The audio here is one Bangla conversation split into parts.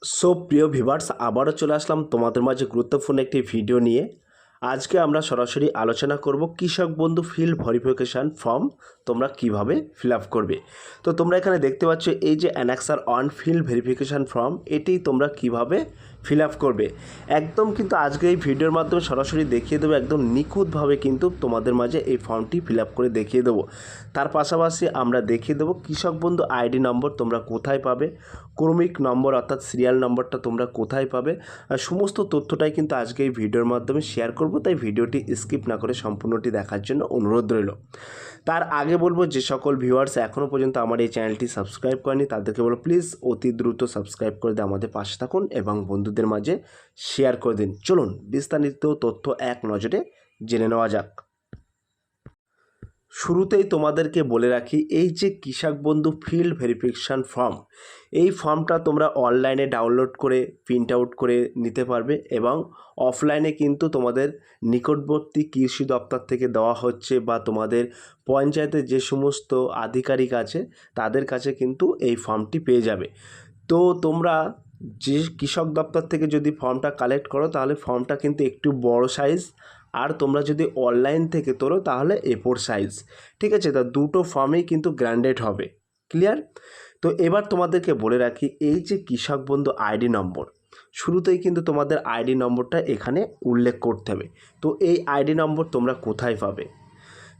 প্রিয় ভিউয়ার্স, আবারও চলে আসলাম তোমাদের মাঝে গুরুত্বপূর্ণ একটি ভিডিও নিয়ে। আজকে আমরা সরাসরি আলোচনা করব কৃষক বন্ধু ফিল্ড ভেরিফিকেশান ফর্ম তোমরা কিভাবে ফিল আপ করবে। তো তোমরা এখানে দেখতে পাচ্ছ এই যে annexure on field verification form, এটি তোমরা কিভাবে ফিল আপ করবে একদম কিন্তু আজকে এই ভিডিওর মাধ্যমে সরাসরি দেখিয়ে দেবো। একদম নিখুঁতভাবে কিন্তু তোমাদের মাঝে এই ফর্মটি ফিল আপ করে দেখিয়ে দেবো। তার পাশাপাশি আমরা দেখিয়ে দেবো কৃষক বন্ধু আইডি নম্বর তোমরা কোথায় পাবে, ক্রমিক নম্বর অর্থাৎ সিরিয়াল নম্বরটা তোমরা কোথায় পাবে, আর সমস্ত তথ্যটাই কিন্তু আজকে এই ভিডিওর মাধ্যমে শেয়ার করব। তাই ভিডিওটি স্কিপ না করে সম্পূর্ণটি দেখার জন্য অনুরোধ রইল। তার আগে বলবো, যে সকল ভিউয়ার্স এখনও পর্যন্ত আমার এই চ্যানেলটি সাবস্ক্রাইব করেনি তাদেরকে বলো প্লিজ অতি দ্রুত সাবস্ক্রাইব করে দিয়ে আমাদের পাশে থাকুন এবং বন্ধুদের মাঝে শেয়ার করে দিন। চলুন বিস্তারিত তথ্য এক নজরে জেনে নেওয়া যাক। শুরুতেই তোমাদেরকে বলে রাখি, এই যে কৃষক বন্ধু ফিল্ড ভেরিফিকেশান ফর্ম, এই ফর্মটা তোমরা অনলাইনে ডাউনলোড করে প্রিন্ট আউট করে নিতে পারবে এবং অফলাইনে কিন্তু তোমাদের নিকটবর্তী কৃষি দপ্তর থেকে দেওয়া হচ্ছে বা তোমাদের পঞ্চায়েতের যে সমস্ত আধিকারিক আছে তাদের কাছে কিন্তু এই ফর্মটি পেয়ে যাবে। তো তোমরা যে কৃষক দপ্তর থেকে যদি ফর্মটা কালেক্ট করো তাহলে ফর্মটা কিন্তু একটু বড় সাইজ, আর তোমরা যদি অনলাইন থেকে তোলো তাহলে A4 সাইজ। ঠিক আছে, তা দুটো ফর্মেই কিন্তু গ্র্যান্ডেড হবে। ক্লিয়ার? তো এবার তোমাদেরকে বলে রাখি, এই যে কৃষক বন্ধু আইডি নম্বর, শুরুতেই কিন্তু তোমাদের আইডি নম্বরটা এখানে উল্লেখ করতে হবে। তো এই আইডি নম্বর তোমরা কোথায় পাবে?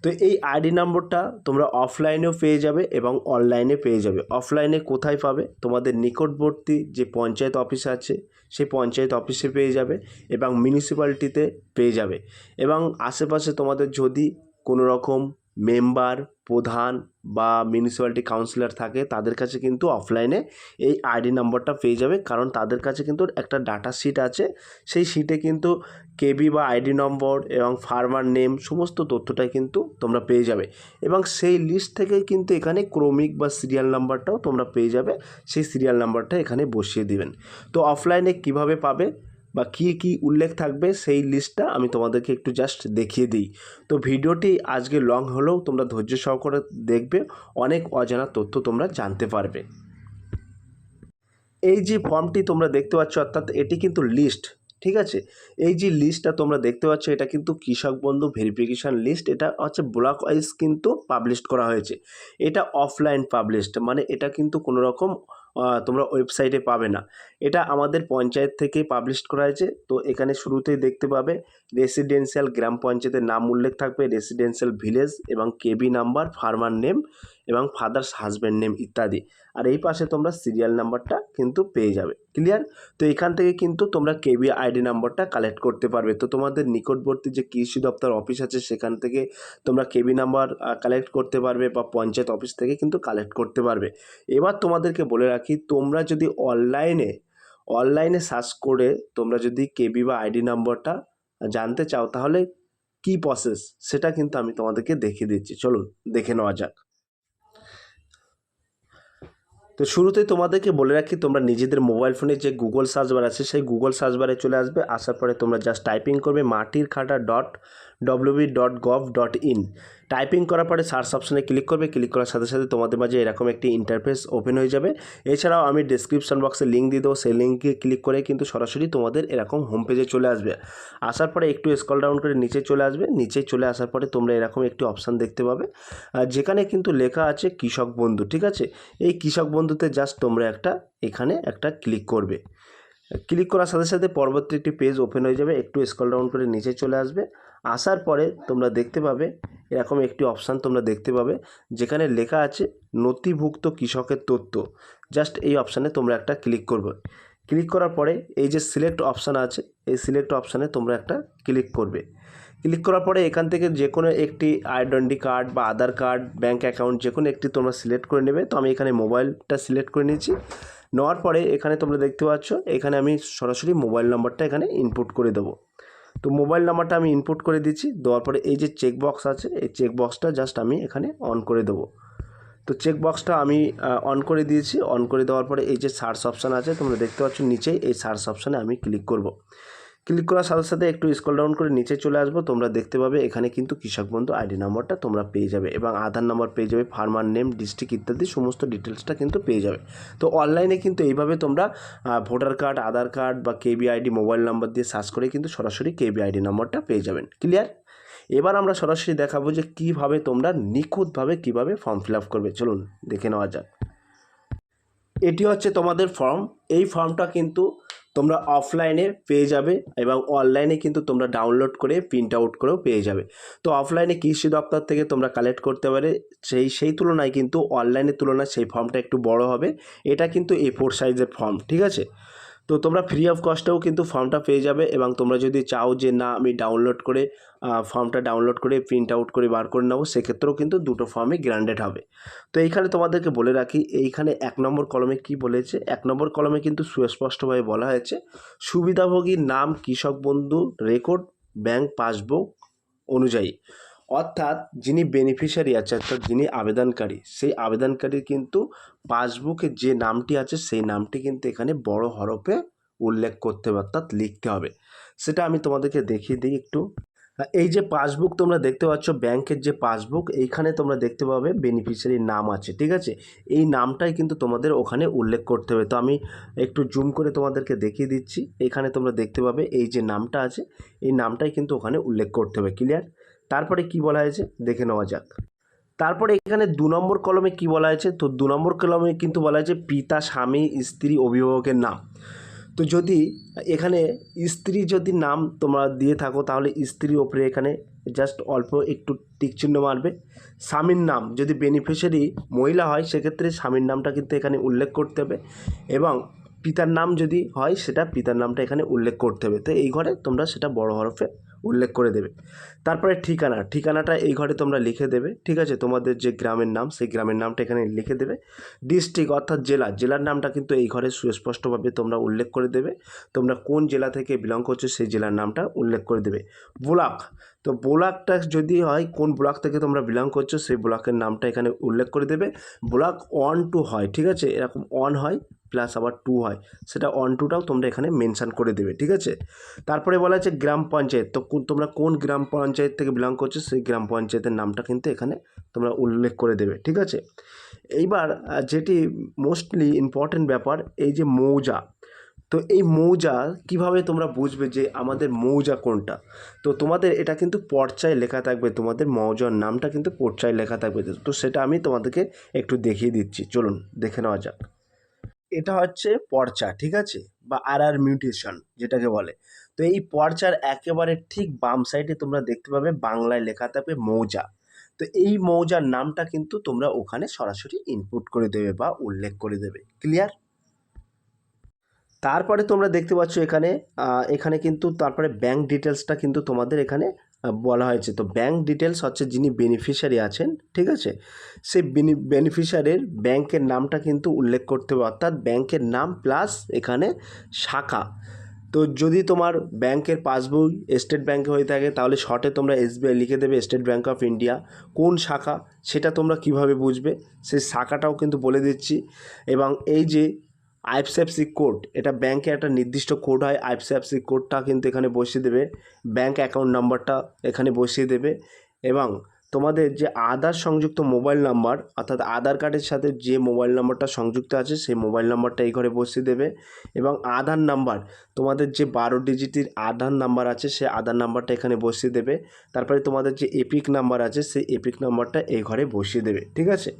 তো এই আইডি নম্বরটা তোমরা অফলাইনেও পেয়ে যাবে এবং অনলাইনে পেয়ে যাবে। অফলাইনে কোথায় পাবে? তোমাদের নিকটবর্তী যে পঞ্চায়েত অফিস আছে সেই পঞ্চায়েত অফিসে পেয়ে যাবে এবং মিউনিসিপ্যালিটিতে পেয়ে যাবে। এবং আশেপাশে তোমাদের যদি কোনো রকম মেম্বার, প্রধান বা মিউনিসিপ্যালিটি কাউন্সিলর থাকে তাদের কাছে কিন্তু অফলাইনে এই আইডি নম্বরটা পেয়ে যাবে, কারণ তাদের কাছে কিন্তু একটা ডাটা শিট আছে। সেই শিটে কিন্তু কেবি বা আইডি নম্বর এবং ফার্মার নেম সমস্ত তথ্যটাই কিন্তু তোমরা পেয়ে যাবে এবং সেই লিস্ট থেকেই কিন্তু এখানে ক্রমিক বা সিরিয়াল নাম্বারটাও তোমরা পেয়ে যাবে। সেই সিরিয়াল নাম্বারটা এখানে বসিয়ে দিবেন। তো অফলাইনে কিভাবে পাবে বা কী কী উল্লেখ থাকবে সেই লিস্টটা আমি তোমাদেরকে একটু জাস্ট দেখিয়ে দিই। তো ভিডিওটি আজকে লং হলেও তোমরা ধৈর্য সহকারে দেখবে, অনেক অজানা তথ্য তোমরা জানতে পারবে। এই যে ফর্মটি তোমরা দেখতে পাচ্ছ, অর্থাৎ এটি কিন্তু লিস্ট। ঠিক আছে, এই যে লিস্টটা তোমরা দেখতে পাচ্ছ এটা কিন্তু কৃষক বন্ধু ভেরিফিকেশান লিস্ট। এটা হচ্ছে ব্লক ওয়াইজ কিন্তু পাবলিশ করা হয়েছে। এটা অফলাইন পাবলিশড, মানে এটা কিন্তু কোনো রকম তোমরা ওয়েবসাইটে পাবে না। এটা আমাদের পঞ্চায়েত থেকেই পাবলিশ করা হয়েছে। তো এখানে শুরুতেই দেখতে পাবে রেসিডেন্সিয়াল গ্রাম পঞ্চায়েতের নাম উল্লেখ থাকবে, রেসিডেন্সিয়াল ভিলেজ এবং কেবি নাম্বার, ফার্মার নেম এবং ফাদার্স হাজব্যান্ড নেম ইত্যাদি। আর এই পাশে তোমরা সিরিয়াল নাম্বারটা কিন্তু পেয়ে যাবে। ক্লিয়ার? তো এখান থেকে কিন্তু তোমরা কেবি আইডি নাম্বারটা কালেক্ট করতে পারবে। তো তোমাদের নিকটবর্তী যে কৃষি দপ্তর অফিস আছে সেখান থেকে তোমরা কেবি নাম্বার কালেক্ট করতে পারবে বা পঞ্চায়েত অফিস থেকে কিন্তু কালেক্ট করতে পারবে। এবার তোমাদেরকে বলে রাখি, তোমরা যদি অনলাইনে সার্চ করে তোমরা যদি কেবি বা আইডি নাম্বারটা জানতে চাও তাহলে কি প্রসেস সেটা কিন্তু আমি তোমাদেরকে দেখিয়ে দিচ্ছি। চলুন দেখে নেওয়া যাক। তো শুরুতেই তোমাদেরকে বলে রাখি, তোমরা নিজেদের মোবাইল ফোনে যে গুগল সার্চ বার আছে সেই গুগল সার্চ বারে চলে আসবে। আসার পরে তোমরা জাস্ট টাইপিং করবে matirkhata.wb.gov.in। টাইপিং করার পরে সার্চ অপশানে ক্লিক করবে। ক্লিক করার সাথে সাথে তোমাদের মাঝে এরকম একটি ইন্টারফেস ওপেন হয়ে যাবে। এছাড়াও আমি ডেসক্রিপশন বক্সে লিঙ্ক দিয়ে দেবো, সেই লিঙ্কে ক্লিক করে কিন্তু সরাসরি তোমাদের এরকম হোম পেজে চলে আসবে। আসার পরে একটু স্ক্রল ডাউন করে নিচে চলে আসবে। নিচে চলে আসার পরে তোমরা এরকম একটি অপশান দেখতে পাবে যেখানে কিন্তু লেখা আছে কৃষক বন্ধু। ঠিক আছে, এই কৃষক বন্ধুতে জাস্ট তোমরা এখানে একটা ক্লিক করবে। ক্লিক করার সাথে সাথে পরবর্তী একটি পেজ ওপেন হয়ে যাবে। একটু স্ক্রল ডাউন করে নিচে চলে আসবে। আসার পরে তোমরা দেখতে পাবে এরকম একটি অপশান তোমরা দেখতে পাবে যেখানে লেখা আছে নথিভুক্ত কৃষকের তথ্য। জাস্ট এই অপশানে তোমরা একটা ক্লিক করবে। ক্লিক করার পরে এই যে সিলেক্ট অপশান আছে এই সিলেক্ট অপশানে তোমরা একটা ক্লিক করবে। ক্লিক করার পরে এখান থেকে যে কোনো একটি আইডেন্টি কার্ড বা আধার কার্ড, ব্যাঙ্ক অ্যাকাউন্ট যে কোনো একটি তোমরা সিলেক্ট করে নেবে। তো আমি এখানে মোবাইলটা সিলেক্ট করে নিয়েছি। নেওয়ার পরে এখানে তোমরা দেখতে পাচ্ছ এখানে আমি সরাসরি মোবাইল নাম্বারটা এখানে ইনপুট করে দেবো। তো মোবাইল নাম্বারটা আমি ইনপুট করে দিচ্ছি। দেওয়ার পরে এই যে চেকবক্স আছে এই চেকবক্সটা জাস্ট আমি এখানে অন করে দেবো। তো চেকবক্সটা আমি অন করে দিয়েছি। অন করে দেওয়ার পরে এই যে সার্চ অপশান আছে তোমরা দেখতে পাচ্ছ নিচেই, এই সার্চ অপশানে আমি ক্লিক করব। ক্লিক করার সাথে সাথে একটু স্ক্রল ডাউন করে নিচে চলে আসবো, তোমরা দেখতে পাবে এখানে কিন্তু কৃষক বন্ধু আইডি নাম্বারটা তোমরা পেয়ে যাবে এবং আধার নাম্বার পেয়ে যাবে, ফার্মার নেম, ডিস্ট্রিক্ট ইত্যাদি সমস্ত ডিটেলসটা কিন্তু পেয়ে যাবে। তো অনলাইনে কিন্তু এইভাবে তোমরা ভোটার কার্ড, আধার কার্ড বা কেবিআইডি মোবাইল নাম্বার দিয়ে সার্চ করে কিন্তু সরাসরি কেবিআইডি নাম্বারটা পেয়ে যাবেন। ক্লিয়ার? এবার আমরা সরাসরি দেখাবো যে কীভাবে তোমরা নিখুঁতভাবে কীভাবে ফর্ম ফিল আপ করবে। চলুন দেখে নেওয়া যাক। এটি হচ্ছে তোমাদের ফর্ম। এই ফর্মটা কিন্তু তোমরা অফলাইনে পেয়ে যাবে এবং অনলাইনে কিন্তু তোমরা ডাউনলোড করে প্রিন্ট আউট করেও পেয়ে যাবে। তো অফলাইনে কৃষি দপ্তর থেকে তোমরা কালেক্ট করতে পারে, সেই তুলনায় কিন্তু অনলাইনের তুলনায় সেই ফর্মটা একটু বড় হবে। এটা কিন্তু A4 সাইজের ফর্ম, ঠিক আছে? তো তোমরা ফ্রি অফ কস্টেও কিন্তু ফর্মটা পেয়ে যাবে এবং তোমরা যদি চাও যে না আমি ডাউনলোড করে ফর্মটা ডাউনলোড করে প্রিন্ট আউট করে বার করে নেবো, সেক্ষেত্রেও কিন্তু দুটো ফর্মই গ্র্যান্ডেড হবে। তো এইখানে তোমাদেরকে বলে রাখি, এইখানে 1 নম্বর কলমে কি বলেছে, 1 নম্বর কলমে কিন্তু সুস্পষ্টভাবে বলা হয়েছে সুবিধাভোগীর নাম কৃষক বন্ধু রেকর্ড ব্যাংক পাসবুক অনুযায়ী, অর্থাৎ যিনি বেনিফিশিয়ারি আছে অর্থাৎ যিনি আবেদনকারী, সেই আবেদনকারীর কিন্তু পাসবুকে যে নামটি আছে সেই নামটি কিন্তু এখানে বড় হরফে উল্লেখ করতে হবে অর্থাৎ লিখতে হবে। সেটা আমি তোমাদেরকে দেখিয়ে দিই একটু। এই যে পাসবুক তোমরা দেখতে পাচ্ছ, ব্যাংকের যে পাসবুক, এইখানে তোমরা দেখতে পাবে বেনিফিশিয়ারির নাম আছে, ঠিক আছে? এই নামটাই কিন্তু তোমাদের ওখানে উল্লেখ করতে হবে। তো আমি একটু জুম করে তোমাদেরকে দেখিয়ে দিচ্ছি। এখানে তোমরা দেখতে পাবে এই যে নামটা আছে, এই নামটাই কিন্তু ওখানে উল্লেখ করতে হবে। ক্লিয়ার? তারপরে কি বলা হয়েছে দেখে নেওয়া যাক। তারপরে এখানে 2 নম্বর কলমে কি বলা হয়েছে, তো 2 নম্বর কলমে কিন্তু বলা হয়েছে পিতা, স্বামী, স্ত্রী, অভিভাবকের নাম। তো যদি এখানে স্ত্রী যদি নাম তোমরা দিয়ে থাকো তাহলে স্ত্রীর ওপরে এখানে জাস্ট অল্প একটু টিক চিহ্ন মারবে। স্বামীর নাম যদি বেনিফিশিয়ারি মহিলা হয় সেক্ষেত্রে স্বামীর নামটা কিন্তু এখানে উল্লেখ করতে হবে এবং পিতার নাম যদি হয় সেটা পিতার নামটা এখানে উল্লেখ করতে হবে। তো এই ঘরে তোমরা সেটা বড় হরফে উল্লেখ করে দেবে। তারপরে ঠিকানাটা এই ঘরে তোমরা লিখে দেবে, ঠিক আছে? তোমাদের যে গ্রামের নাম সেই গ্রামের নামটা এখানে লিখে দেবে। ডিস্ট্রিক্ট অর্থাৎ জেলার নামটা কিন্তু এই ঘরে সুস্পষ্টভাবে তোমরা উল্লেখ করে দেবে। তোমরা কোন জেলা থেকে বিলং করছো সেই জেলার নামটা উল্লেখ করে দেবে। ব্লক, তো ব্লকটা যদি হয় কোন ব্লক থেকে তোমরা বিলং করছো সেই ব্লকের নামটা এখানে উল্লেখ করে দেবে। ব্লক 1 2 হয়, ঠিক আছে? এরকম 1 হয় প্লাস আবার 2 হয়, সেটা 1 2টাও তোমরা এখানে মেনশান করে দেবে, ঠিক আছে? তারপরে বলা আছে গ্রাম পঞ্চায়েত, তো তোমরা কোন গ্রাম পঞ্চায়েত থেকে বিলং করছো সেই গ্রাম পঞ্চায়েতের নামটা কিন্তু এখানে তোমরা উল্লেখ করে দেবে, ঠিক আছে? এইবার যেটি মোস্টলি ইম্পর্টেন্ট ব্যাপার, এই যে মৌজা, তো এই মৌজা কিভাবে তোমরা বুঝবে যে আমাদের মৌজা কোনটা? তো তোমাদের এটা কিন্তু পর্চায় লেখা থাকবে, তোমাদের মৌজার নামটা কিন্তু পর্চায় লেখা থাকবে। তো সেটা আমি তোমাদেরকে একটু দেখিয়ে দিচ্ছি, চলুন দেখে নেওয়া যাক। এটা হচ্ছে পর্চা, ঠিক আছে? বা মিউটেশন যেটাকে বলে। তো এই পর্চার একেবারে ঠিক বাম সাইডে তোমরা দেখতে পাবে বাংলায় লেখা থাকবে মৌজা। তো এই মৌজার নামটা কিন্তু তোমরা ওখানে সরাসরি ইনপুট করে দেবে বা উল্লেখ করে দেবে। ক্লিয়ার? তারপরে তোমরা দেখতে পাচ্ছ এখানে কিন্তু তারপরে ব্যাংক ডিটেলসটা কিন্তু তোমাদের এখানে বলা হয়েছে। তো ব্যাংক ডিটেলস হচ্ছে যিনি বেনিফিশিয়ারি আছেন, ঠিক আছে? সেই বেনিফিশিয়ারির ব্যাংকের নামটা কিন্তু উল্লেখ করতে হবে, অর্থাৎ ব্যাংকের নাম প্লাস এখানে শাখা। তো যদি তোমার ব্যাংকের পাসবই স্টেট ব্যাংকে হয়ে থাকে তাহলে শর্টে তোমরা SBI লিখে দেবে, স্টেট ব্যাংক অফ ইন্ডিয়া। কোন শাখা সেটা তোমরা কিভাবে বুঝবে সেই শাখাটাও কিন্তু বলে দিচ্ছি। এবং এই যে আইএফএসসি কোড, এটা ব্যাংকে একটা নির্দিষ্ট কোড হয়, আইএফএসসি কোডটা কিন্তু এখানে বসিয়ে দেবে। ব্যাংক অ্যাকাউন্ট নাম্বারটা এখানে বসিয়ে দেবে এবং তোমাদের যে আধার সংযুক্ত মোবাইল নাম্বার অর্থাৎ আধার কার্ডের সাথে যে মোবাইল নাম্বারটা সংযুক্ত আছে সেই মোবাইল নাম্বারটা এই ঘরে বসিয়ে দেবে এবং আধার নাম্বার, তোমাদের যে 12 ডিজিটের আধার নাম্বার আছে সেই আধার নাম্বারটা এখানে বসিয়ে দেবে। তারপরে তোমাদের যে এপিক নাম্বার আছে সেই এপিক নাম্বারটা এই ঘরে বসিয়ে দেবে, ঠিক আছে?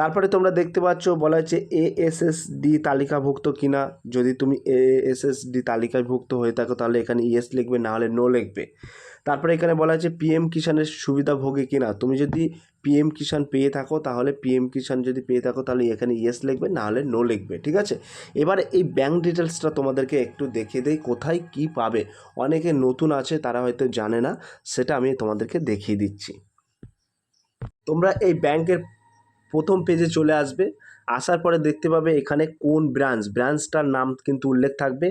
তারপরে তোমরা দেখতে পাচ্ছ বলা হচ্ছে ASSD তালিকাভুক্ত কিনা। যদি তুমি ASSD তালিকাভুক্ত হয়ে থাকো তাহলে এখানে ইয়েস লিখবে, না হলে নো লিখবে। তারপরে এখানে বলা আছে PM কিষাণের সুবিধাভোগী কিনা। তুমি যদি PM কিষাণ পেয়ে থাকো তাহলে PM কিষাণ যদি পেয়ে থাকো তাহলে এখানে ইয়েস লিখবে, না হলে নো লিখবে, ঠিক আছে? এবার এই ব্যাংক ডিটেলসটা তোমাদেরকে একটু দেখিয়ে দেই কোথায় কি পাবে। অনেকে নতুন আছে তারা হয়তো জানে না, সেটা আমি তোমাদেরকে দেখিয়ে দিচ্ছি। তোমরা এই ব্যাংকের প্রথম পেজে চলে আসবে। আসার পরে দেখতে পাবে এখানে কোন ব্রাঞ্চটার নাম কিন্তু উল্লেখ থাকবে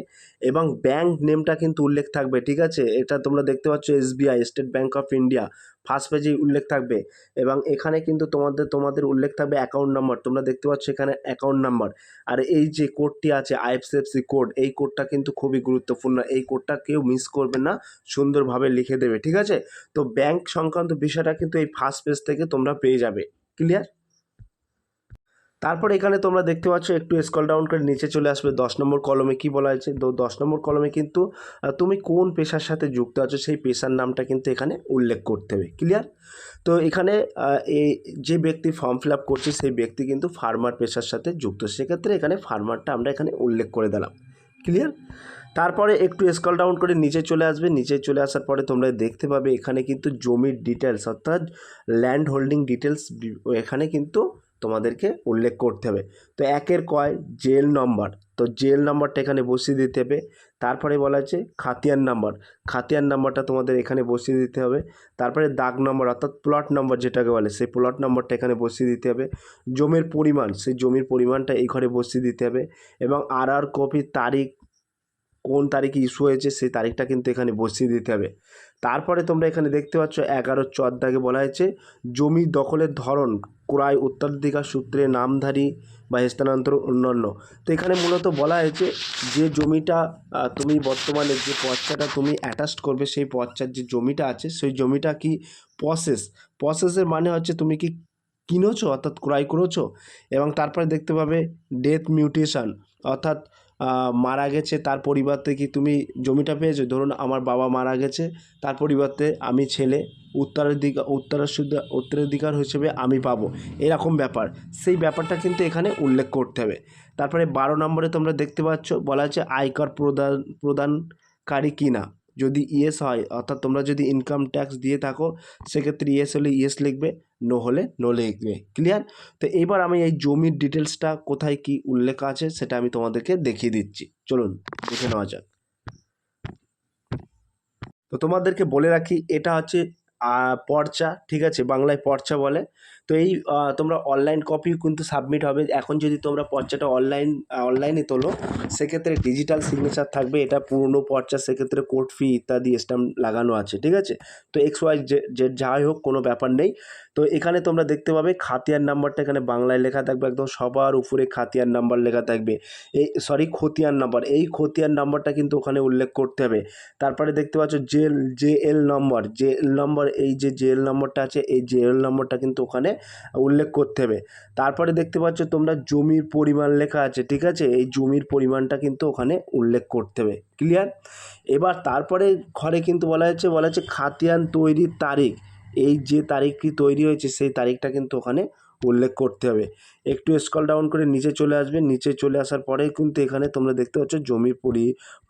এবং ব্যাংক নেমটা কিন্তু উল্লেখ থাকবে, ঠিক আছে। এটা তোমরা দেখতে পাচ্ছ SBI, state bank of India, first পেজে উল্লেখ থাকবে এবং এখানে কিন্তু তোমাদের উল্লেখ থাকবে অ্যাকাউন্ট নাম্বার। তোমরা দেখতে পাচ্ছ এখানে অ্যাকাউন্ট নাম্বার। আর এই যে কোডটি আছে আইএফএসসি কোড, এই কোডটা কিন্তু খুবই গুরুত্বপূর্ণ, এই কোডটা কেউ মিস করবে না, সুন্দরভাবে লিখে দেবে, ঠিক আছে। তো ব্যাংক সংক্রান্ত বিষয়টা কিন্তু এই ফার্স্ট পেজ থেকে তোমরা পেয়ে যাবে, ক্লিয়ার। তারপর এখানে তোমরা দেখতে পাচ্ছ একটু স্ক্রল ডাউন করে নিচে চলে আসবে 10 নম্বর কলমে কি বলা হয়েছে। তো 10 নম্বর কলমে কিন্তু তুমি কোন পেশার সাথে যুক্ত আছো সেই পেশার নামটা কিন্তু এখানে উল্লেখ করতে হবে, ক্লিয়ার। তো এখানে এই যে ব্যক্তি ফর্ম ফিল আপ করছে সেই ব্যক্তি কিন্তু ফার্মার পেশার সাথে যুক্ত, সেক্ষেত্রে এখানে ফার্মারটা আমরা এখানে উল্লেখ করে দিলাম, ক্লিয়ার। তারপরে একটু স্ক্রল ডাউন করে নিচে চলে আসবে, নিচে চলে আসার পরে তোমরা দেখতে পাবে এখানে কিন্তু জমির ডিটেলস অর্থাৎ ল্যান্ড হোল্ডিং ডিটেলস এখানে কিন্তু তোমাদেরকে উল্লেখ করতে হবে। তো একের কয় জেল নম্বর, তো জেল নম্বরটা এখানে বসিয়ে দিতে হবে। তারপরে বলা আছে খাতিয়ান নাম্বারটা তোমাদের এখানে বসিয়ে দিতে হবে। তারপরে দাগ নম্বর অর্থাৎ প্লট নম্বর যেটাকে বলে সেই প্লট নম্বরটা এখানে বসিয়ে দিতে হবে। জমির পরিমাণ, সেই জমির পরিমাণটা এই ঘরে বসিয়ে দিতে হবে এবং আর কপির তারিখ, কোন তারিখে ইস্যু হয়েছে সেই তারিখটা কিন্তু এখানে বসিয়ে দিতে হবে। তারপরে তোমরা এখানে দেখতে পাচ্ছ 11 দাগে বলা হয়েছে জমি দখলের ধরন, ক্রয়, উত্তরাধিকার সূত্রে, নামধারী বা স্থানান্তর, অন্যান্য। তো এখানে মূলত বলা হয়েছে যে জমিটা তুমি বর্তমানে যে পর্চাটা তুমি অ্যাটাচড করবে সেই পর্চার যে জমিটা আছে সেই জমিটা কি প্রসেসের মানে হচ্ছে তুমি কি কিনেছো অর্থাৎ ক্রয় করেছো। এবং তারপরে দেখতে পাবে ডেথ মিউটেশন অর্থাৎ মারা গেছে তার পরিবর্তে কি তুমি জমিটা পেয়েছো। ধরুন আমার বাবা মারা গেছে, তার পরিবর্তে আমি ছেলে উত্তরাধিকার হিসেবে আমি পাবো, এরকম ব্যাপার, সেই ব্যাপারটা কিন্তু এখানে উল্লেখ করতে হবে। তারপরে 12 নম্বরে তোমরা দেখতে পাচ্ছ বলা আছে আয়কর প্রদানকারী কিনা, যদি ইয়েস হয় অর্থাৎ তোমরা যদি ইনকাম ট্যাক্স দিয়ে থাকো সেক্ষেত্রে ইয়েস হলে ইয়েস লিখবে, নো হলে নো লিখবে, ক্লিয়ার। তো এবার আমি এই জমির ডিটেলসটা কোথায় কি উল্লেখ আছে সেটা আমি তোমাদেরকে দেখিয়ে দিচ্ছি, চলুন দেখে নেওয়া যাক। তো তোমাদেরকে বলে রাখি এটা হচ্ছে পর্চা, ঠিক আছে, বাংলায় পর্চা বলে। তো এই তোমরা অনলাইন কপিও কিন্তু সাবমিট হবে। এখন যদি তোমরা পর্চাটা অনলাইনে তোলো সেক্ষেত্রে ডিজিটাল সিগনেচার থাকবে, এটা পুরনো পর্চা, সেক্ষেত্রে কোর্ট ফি ইত্যাদি স্ট্যাম্প লাগানো আছে, ঠিক আছে। তো XY Z যাই হোক কোনো ব্যাপার নেই। তো এখানে তোমরা দেখতে পাবে খাতিয়ান নাম্বারটা এখানে বাংলায় লেখা থাকবে, একদম সবার উপরে খাতিয়ান নাম্বার লেখা থাকবে, খতিয়ান নাম্বার, এই খতিয়ান নাম্বারটা কিন্তু ওখানে উল্লেখ করতে হবে। তারপরে দেখতে পাচ্ছ জেএল নম্বর, এই যে জেএল নম্বরটা আছে এই জেএল নম্বরটা কিন্তু ওখানে উল্লেখ করতে হবে। তারপরে দেখতে পাচ্ছ তোমরা জমির পরিমাণ লেখা আছে, ঠিক আছে, এই জমির পরিমাণটা কিন্তু ওখানে উল্লেখ করতে হবে, ক্লিয়ার। এবার তারপরে ঘরে কিন্তু বলা হয়েছে খাতিয়ান তৈরির তারিখ, এই যে তারিখটি তৈরি হয়েছে সেই তারিখটা কিন্তু ওখানে উল্লেখ করতে হবে। একটু স্ক্রল ডাউন করে নিচে চলে আসবে, নিচে চলে আসার পরেই কিন্তু এখানে তোমরা দেখতে পাচ্ছ জমির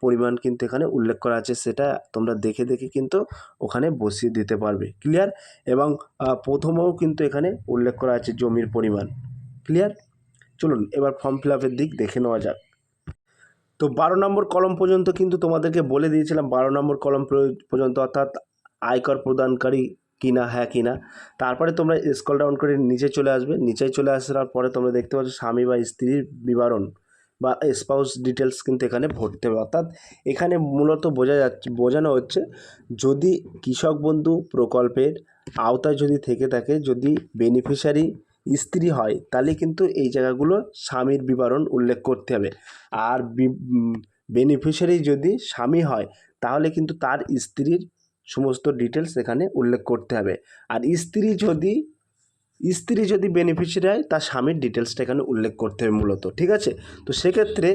পরিমাণ কিন্তু এখানে উল্লেখ করা আছে, সেটা তোমরা দেখে কিন্তু ওখানে বসিয়ে দিতে পারবে, ক্লিয়ার। এবং প্রথমেও কিন্তু এখানে উল্লেখ করা আছে জমির পরিমাণ, ক্লিয়ার। চলুন এবার ফর্ম ফিল আপের দিক দেখে নেওয়া যাক। তো 12 নম্বর কলম পর্যন্ত কিন্তু তোমাদেরকে বলে দিয়েছিলাম, 12 নম্বর কলম পর্যন্ত অর্থাৎ আয়কর প্রদানকারী কিনা, হ্যাঁ কিনা। তারপরে তোমরা স্ক্রল ডাউন করে নিচে চলে আসবে, নিচে চলে আসার পরে তোমরা দেখতে পাচ্ছ স্বামী বা স্ত্রীর বিবরণ বা স্পাউস ডিটেলস কিন্তু এখানে ভরতে হবে। অর্থাৎ এখানে মূলত বোঝানো হচ্ছে যদি কৃষক বন্ধু প্রকল্পের আওতায় যদি থেকে থাকে, যদি বেনিফিশিয়ারি স্ত্রী হয় তাহলে কিন্তু এই জায়গাগুলো স্বামীর বিবরণ উল্লেখ করতে হবে। আর বেনিফিশিয়ারি যদি স্বামী হয় তাহলে কিন্তু তার স্ত্রীর সমস্ত ডিটেলস এখানে উল্লেখ করতে হবে। আর স্ত্রী যদি বেনিফিশিয়ারি হয় তার স্বামীর ডিটেলসটা এখানে উল্লেখ করতে হবে মূলত, ঠিক আছে। তো সেক্ষেত্রে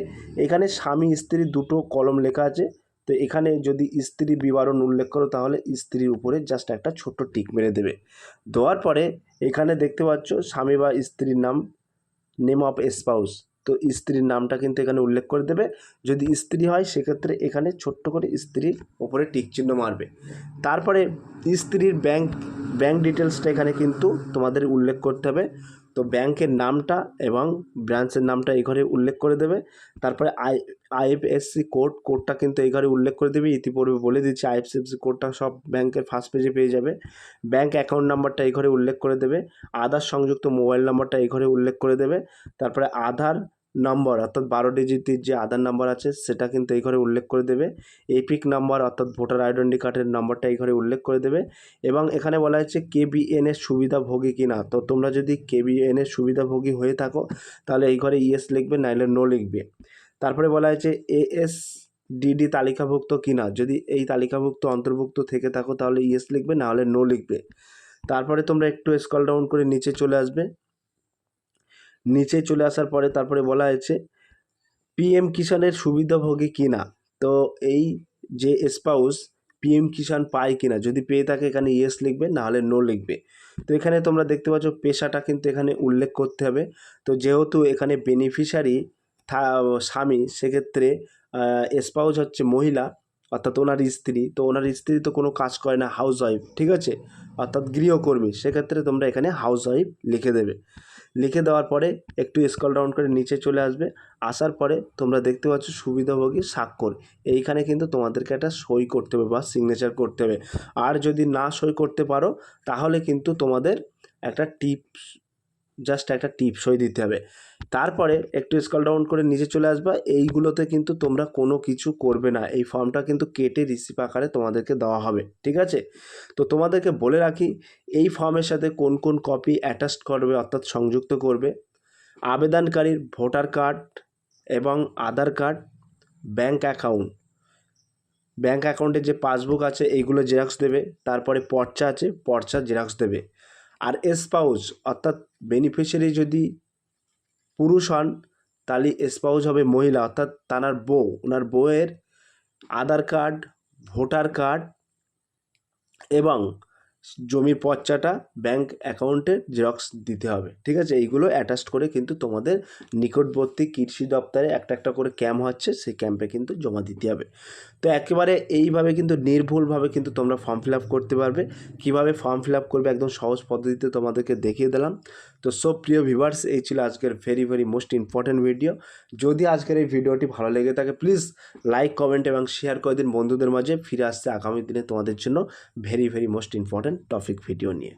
এখানে স্বামী স্ত্রী দুটো কলম লেখা আছে, তো এখানে যদি স্ত্রী বিবরণ উল্লেখ করো তাহলে স্ত্রীর উপরে জাস্ট একটা ছোট্ট টিক মেরে দেবে। দেওয়ার পরে এখানে দেখতে পাচ্ছ স্বামী বা স্ত্রীর নেম অফ স্পাউস, তো স্ত্রীর নামটা কিন্তু এখানে উল্লেখ করে দেবে। যদি স্ত্রী হয় সেক্ষেত্রে এখানে ছোট্ট করে স্ত্রীর ওপরে টিক চিহ্ন মারবে। তারপরে স্ত্রীর ব্যাংক ডিটেলসটা এখানে কিন্তু তোমাদের উল্লেখ করতে হবে। তো তো ব্যাংকের নামটা এবং ব্রাঞ্চের নামটা এই ঘরে উল্লেখ করে দেবে। তারপরে আইএফএসসি কোডটা কিন্তু এই ঘরে উল্লেখ করে দেবে। ইতিপূর্বে বলে দিচ্ছি, আইএফএসসি কোডটা সব ব্যাংকের ফার্স্ট পেজে পেয়ে যাবে। ব্যাংক অ্যাকাউন্ট নাম্বারটা এই ঘরে উল্লেখ করে দেবে। আধার সংযুক্ত মোবাইল নাম্বারটা এই ঘরে উল্লেখ করে দেবে। তারপরে আধার নম্বর অর্থাৎ 12 ডিজিটের যে আধার নাম্বার আছে সেটা কিন্তু এই ঘরে উল্লেখ করে দেবে। এপিক নাম্বার অর্থাৎ ভোটার আইডেন্টি কার্ডের নাম্বারটা এই ঘরে উল্লেখ করে দেবে। এবং এখানে বলা হয়েছে কেবিএন এর সুবিধাভোগী কিনা। তো তোমরা যদি কেবিএন এর সুবিধাভোগী হয়ে থাকো তাহলে এই ঘরে ইয়েস লিখবে, নাইলে নো লিখবে। তারপরে বলা হয়েছে এএসডিডি তালিকাভুক্ত কিনা। যদি এই তালিকাভুক্ত অন্তর্ভুক্ত থেকে থাকো তাহলে ইয়েস লিখবে, না হলে নো লিখবে। তারপরে তোমরা একটু স্ক্রল ডাউন করে নিচে চলে আসবে। নিচে চলে আসার পরে তারপরে বলা হয়েছে পিএম কিষাণের সুবিধাভোগী কিনা। তো এই যে স্পাউস পিএম কিষাণ পায় কিনা, যদি পেয়ে থাকে এখানে ইয়েস লিখবে, না হলে নো লিখবে। তো এখানে তোমরা দেখতে পাচ্ছ পেশাটা কিন্তু এখানে উল্লেখ করতে হবে। তো যেহেতু এখানে বেনিফিশিয়ারি স্বামী, সেক্ষেত্রে স্পাউস হচ্ছে মহিলা অর্থাৎ ওনার স্ত্রী। তো ওনার স্ত্রী তো কোনো কাজ করে না, হাউস ওয়াইফ, ঠিক আছে, অর্থাৎ গৃহকর্মী। সেক্ষেত্রে তোমরা এখানে হাউস ওয়াইফ লিখে দেবে। লিখে দেওয়ার পরে একটু স্ক্রল ডাউন করে নিচে চলে আসবে। আসার পরে তোমরা দেখতে পাচ্ছ সুবিধাভোগী স্বাক্ষর। এইখানে কিন্তু তোমাদেরকে একটা সই করতে হবে বা সিগনেচার করতে হবে। আর যদি না সই করতে পারো তাহলে কিন্তু তোমাদের একটা টিপ সই দিতে হবে। তারপরে একটু স্ক্রল ডাউন করে নিচে চলে আসবা। এইগুলোতে কিন্তু তোমরা কোনো কিছু করবে না, এই ফর্মটা কিন্তু কেটে রিসিভ আকারে তোমাদেরকে দেওয়া হবে, ঠিক আছে। তো তোমাদেরকে বলে রাখি এই ফর্মের সাথে কোন কোন কপি অ্যাটাচ করবে অর্থাৎ সংযুক্ত করবে। আবেদনকারীর ভোটার কার্ড এবং আধার কার্ড, ব্যাংক অ্যাকাউন্টের যে পাসবুক আছে এইগুলো জেরক্স দেবে। তারপরে পর্চা আছে, পর্চা জেরক্স দেবে। আর স্পাউস অর্থাৎ বেনিফিশিয়ারি যদি পুরুষ হন তাহলে স্পাউস হবে মহিলা অর্থাৎ তার বউ, ওনার বউয়ের আধার কার্ড, ভোটার কার্ড এবং জমির পর্চাটা ব্যাংক অ্যাকাউন্টে জেরক্স দিতে হবে, ঠিক আছে। এইগুলো অ্যাটাচ করে কিন্তু তোমাদের নিকটবর্তী কৃষি দপ্তরে একটা করে ক্যাম্প হচ্ছে, সেই ক্যাম্পে কিন্তু জমা দিতে হবে। তো একেবারে এইভাবে কিন্তু নির্ভুলভাবে কিন্তু তোমরা ফর্ম ফিল আপ করতে পারবে। কীভাবে ফর্ম ফিল আপ করবে একদম সহজ পদ্ধতিতে তোমাদেরকে দেখিয়ে দিলাম। তো সব প্রিয় ভিউয়ার্স, এই ছিল আজকের ভেরি মোস্ট ইম্পর্ট্যান্ট ভিডিও। যদি আজকের এই ভিডিওটি ভালো লেগে থাকে প্লিজ লাইক, কমেন্ট এবং শেয়ার করে দিন বন্ধুদের মাঝে। ফিরে আসছে আগামী দিনে তোমাদের জন্য very most important topic video নিয়ে।